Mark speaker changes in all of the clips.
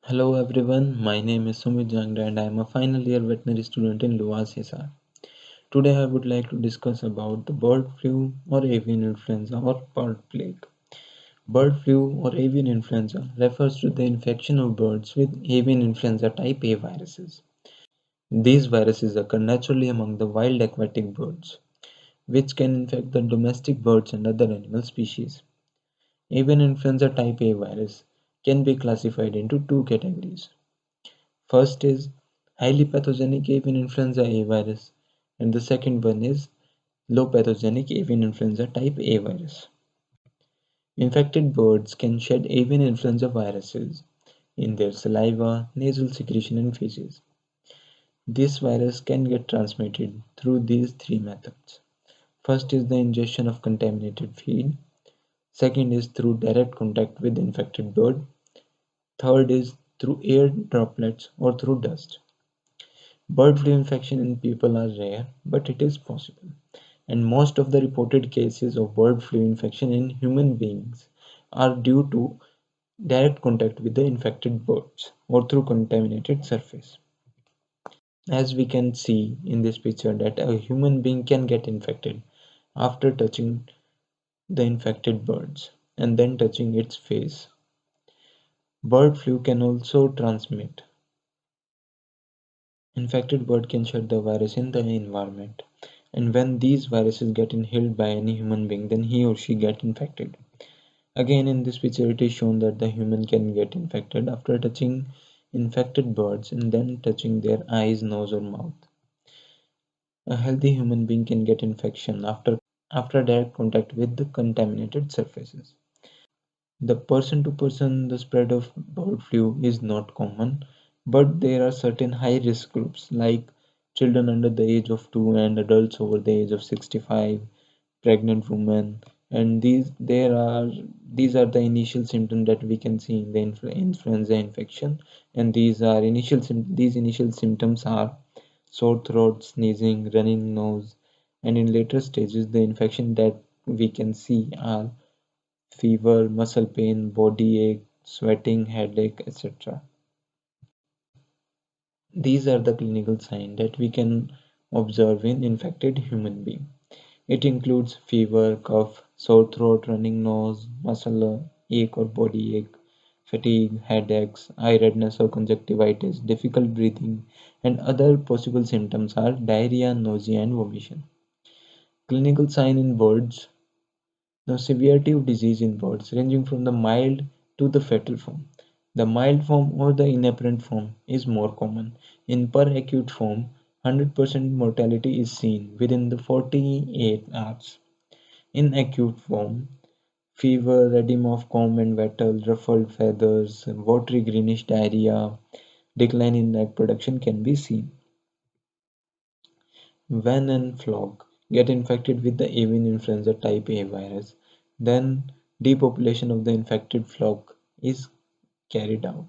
Speaker 1: Hello everyone, my name is Sumit Jangda and I am a final year veterinary student in Luas Hisar. Today I would like to discuss about the bird flu or avian influenza or bird plague. Bird flu or avian influenza refers to the infection of birds with avian influenza type A viruses. These viruses occur naturally among the wild aquatic birds, which can infect the domestic birds and other animal species. Avian influenza type A virus can be classified into two categories. First is highly pathogenic avian influenza A virus, and the second one is low pathogenic avian influenza type A virus. Infected birds can shed avian influenza viruses in their saliva, nasal secretion, and feces. This virus can get transmitted through these three methods. First is the ingestion of contaminated feed. Second is through direct contact with the infected bird. Third is through air droplets or through dust. Bird flu infection in people are rare, but it is possible, and most of the reported cases of bird flu infection in human beings are due to direct contact with the infected birds or through contaminated surface. As we can see in this picture that a human being can get infected after touching the infected birds and then touching its face. Bird flu can also transmit. Infected bird can shed the virus in the environment, and when these viruses get inhaled by any human being, then he or she get infected. Again, in this picture, it is shown that the human can get infected after touching infected birds and then touching their eyes, nose, or mouth. A healthy human being can get infection after direct contact with the contaminated surfaces. The person to person the spread of bird flu is not common, but there are certain high risk groups like children under the age of 2 and adults over the age of 65, pregnant women, and these are the initial symptoms that we can see in the influenza infection, and these initial symptoms are sore throat, sneezing, running nose, and in later stages the infection that we can see are fever, muscle pain, body ache, sweating, headache, etc. These are the clinical signs that we can observe in infected human being. It includes fever, cough, sore throat, running nose, muscle ache or body ache, fatigue, headaches, eye redness or conjunctivitis, difficult breathing, and other possible symptoms are diarrhea, nausea, and vomition. Clinical sign in birds. Now, severity of disease in birds ranging from the mild to the fatal form. The mild form or the inapparent form is more common. In per acute form, 100% mortality is seen within the 48 hours. In acute form, fever, edema of comb and wattle, ruffled feathers, watery greenish diarrhea, decline in egg production can be seen. When an flock get infected with the avian influenza type A virus, then depopulation of the infected flock is carried out.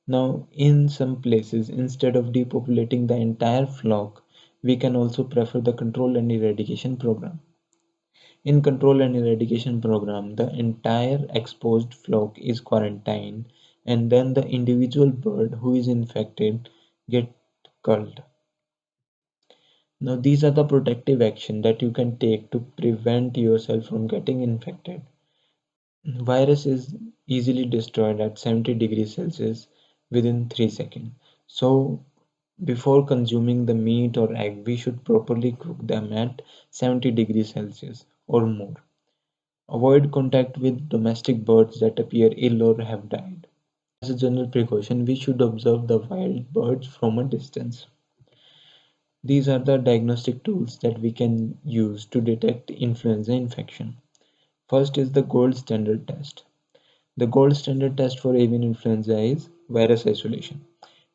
Speaker 1: Now, in some places, instead of depopulating the entire flock, we can also prefer the control and eradication program. In control and eradication program, the entire exposed flock is quarantined and then the individual bird who is infected get culled. Now, these are the protective action that you can take to prevent yourself from getting infected. Virus is easily destroyed at 70 degrees Celsius within 3 seconds. So, before consuming the meat or egg, we should properly cook them at 70 degrees Celsius or more. Avoid contact with domestic birds that appear ill or have died. As a general precaution, we should observe the wild birds from a distance. These are the diagnostic tools that we can use to detect influenza infection. First is the gold standard test. The gold standard test for avian influenza is virus isolation.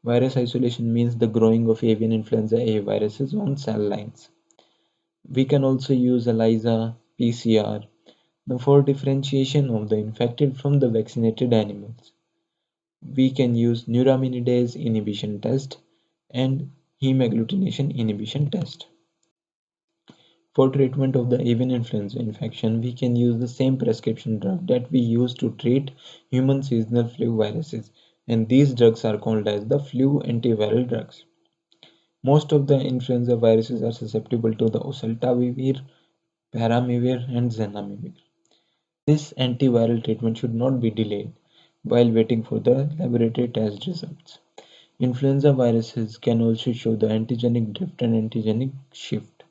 Speaker 1: Virus isolation means the growing of avian influenza A viruses on cell lines. We can also use ELISA, PCR, for differentiation of the infected from the vaccinated animals. We can use neuraminidase inhibition test and hemagglutination inhibition test. For treatment of the avian influenza infection, we can use the same prescription drug that we use to treat human seasonal flu viruses, and these drugs are called as the flu antiviral drugs. Most of the influenza viruses are susceptible to the oseltamivir, peramivir, and zanamivir. This antiviral treatment should not be delayed while waiting for the laboratory test results. Influenza viruses can also show the antigenic drift and antigenic shift.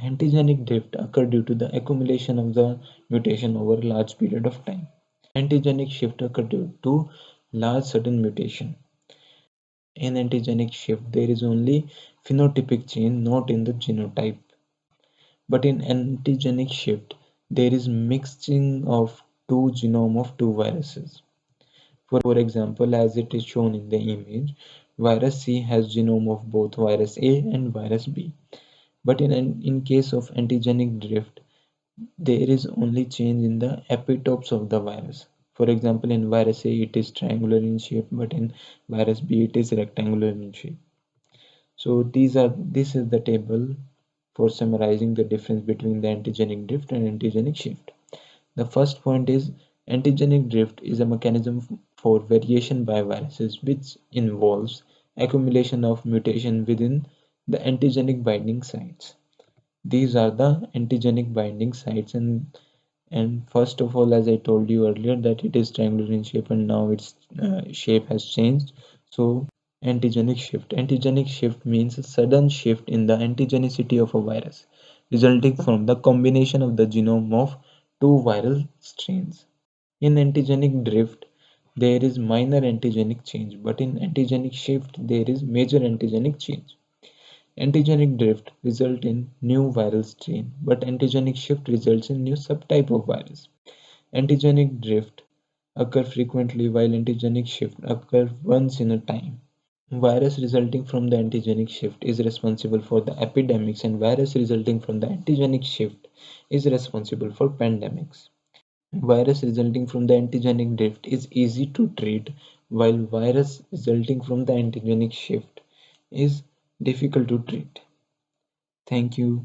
Speaker 1: Antigenic drift occur due to the accumulation of the mutation over a large period of time. Antigenic shift occur due to large sudden mutation. In antigenic shift, there is only phenotypic change, not in the genotype. But in antigenic shift, there is mixing of two genome of two viruses. For example, as it is shown in the image, virus C has genome of both virus A and virus B. But in case of antigenic drift, there is only change in the epitopes of the virus. For example, in virus A it is triangular in shape, but in virus B it is rectangular in shape. So this is the table for summarizing the difference between the antigenic drift and antigenic shift. The first point is antigenic drift is a mechanism for variation by viruses which involves accumulation of mutation within the antigenic binding sites. These are the antigenic binding sites, and first of all, as I told you earlier, that it is triangular in shape and now its shape has changed. So antigenic shift means a sudden shift in the antigenicity of a virus resulting from the combination of the genome of two viral strains. In antigenic drift, there is minor antigenic change, but in antigenic shift, there is major antigenic change. Antigenic drift results in new viral strain, but antigenic shift results in new subtype of virus. Antigenic drift occur frequently while antigenic shift occur once in a time. Virus resulting from the antigenic shift is responsible for the epidemics, and virus resulting from the antigenic shift is responsible for pandemics. Virus resulting from the antigenic drift is easy to treat, while virus resulting from the antigenic shift is difficult to treat. Thank you.